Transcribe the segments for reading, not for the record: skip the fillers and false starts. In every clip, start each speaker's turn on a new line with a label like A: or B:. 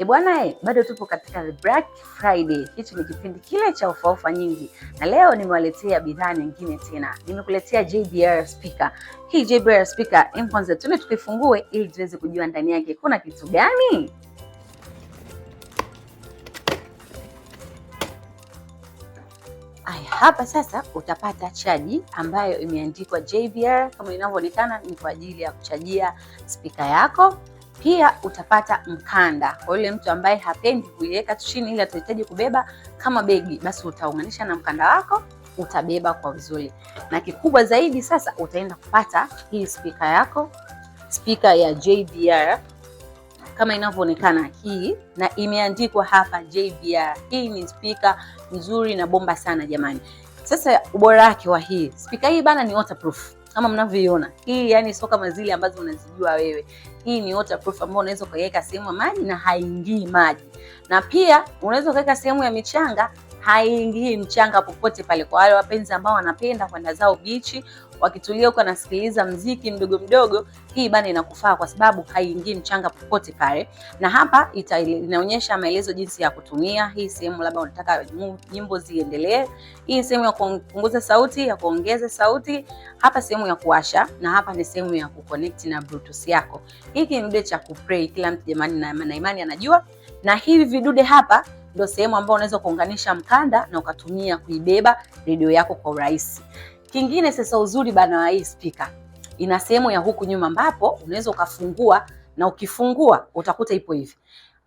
A: Bwana, bado tupo katika Black Friday. Hichi ni kipindi kile cha ofa nyingi, na leo nimewaletea bidhaa nyingine tena. Nimekuletea JBL speaker. Hii JBL speaker kwanza tuende tukifungue ili tuweze kujua ndani yake kuna kitu gani. Hapa sasa utapata chaji ambayo imeandikwa JBL kama inavyoonekana, ni kwa ajili ya kuchajia speaker yako. Pia utapata mkanda kwa yule mtu ambaye hapendi kuiweka chini ili atahitaji kubeba kama begi, basi utaunganisha na mkanda wako, utabeba kwa vizuri. Na kikubwa zaidi sasa utaenda kupata hii speaker yako, speaker ya JBL kama inavyoonekana hii, na imeandikwa hapa JBL. Hii ni speaker nzuri na bomba sana jamani. Sasa ubora wake wa hii speaker hii bana ni waterproof. Kama mnavyoiona hii, yani sio kama zile ambazo unazijua wewe. Hii ni waterproof ambayo unaweza kuweka sehemu ya maji na haingii maji, na pia unaweza kuweka sehemu ya michanga, haingii mchanga popote pale. Kwa wale wapenzi ambao wanapenda kwenda zao bichi, wakitulia huko nasikiliza mziki mdogo mdogo, hii bana inakufaa kwa sababu haingii mchanga popote pale. Na hapa inaonyesha maelezo jinsi ya kutumia hii sehemu, labda unataka nyimbo ziendelee. Hii sehemu ya kupunguza sauti, ya kuongeza sauti, hapa sehemu ya kuwasha, na hapa ni sehemu ya kuconnect na Bluetooth yako. Hiki ni cha kuplay, kila mtu jamani na imani anajua. Na hivi vidude hapa ndio sehemu ambayo unaweza kuunganisha mkanda na ukatumia kuibeba redio yako kwa urahisi. Kingine sasa, uzuri bana wa hii speaker, ina sehemu ya huku nyuma ambapo unaweza ukafungua, na ukifungua utakuta ipo hivi.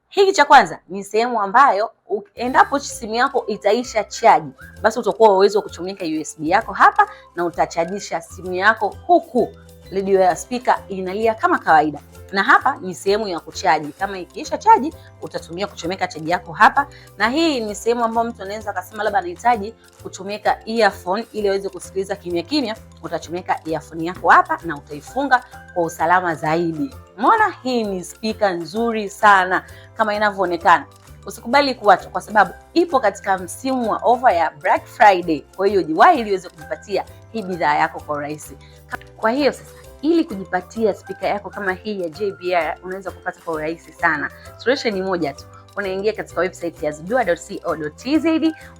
A: Hiki cha kwanza ni sehemu ambayo endapo simu yako itaisha chaji, basi utakuwa uwezo kuchomeka USB yako hapa na utachajisha simu yako huku redio ya speaker inalia kama kawaida. Na hapa ni sehemu ya kuchaji, kama ikiisha chaji utatumia kuchomeka chaji yako hapa. Na hii ni sehemu ambayo mtu anaweza akasema labda anahitaji kuchomeka earphone ili aweze kusikiliza kimya kimya, utachomeka earphone yako hapa na utaifunga kwa usalama zaidi. Umeona, hii ni speaker nzuri sana kama inavyoonekana. Usikubali kuachwa kwa sababu ipo katika msimu wa ofa ya Black Friday. Kwa hiyo jiwahi ili uweze kujipatia hii bidhaa yako kwa urahisi. Kwa hiyo sasa, ili kujipatia speaker yako kama hii ya JBL unaweza kupata kwa urahisi sana. Solution ni moja tu. Unaingia katika website ya zedua.co.tz,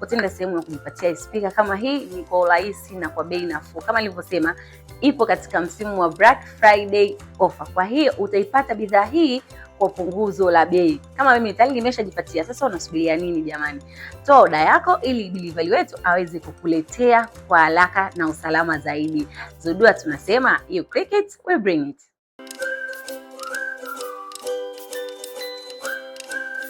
A: utaenda sehemu ya kujipatia speaker kama hii, ni kwa urahisi na kwa bei nafuu. Kama nilivyosema, ipo katika msimu wa Black Friday offer. Kwa hiyo utaipata bidhaa hii kwa punguzo la bei. Kama mimi tayari nimeshajipatia, sasa unasubiria nini jamani? Toa oda yako ili delivery wetu aweze kukuletea kwa haraka na usalama zaidi. Zedua tunasema you click it, we bring it.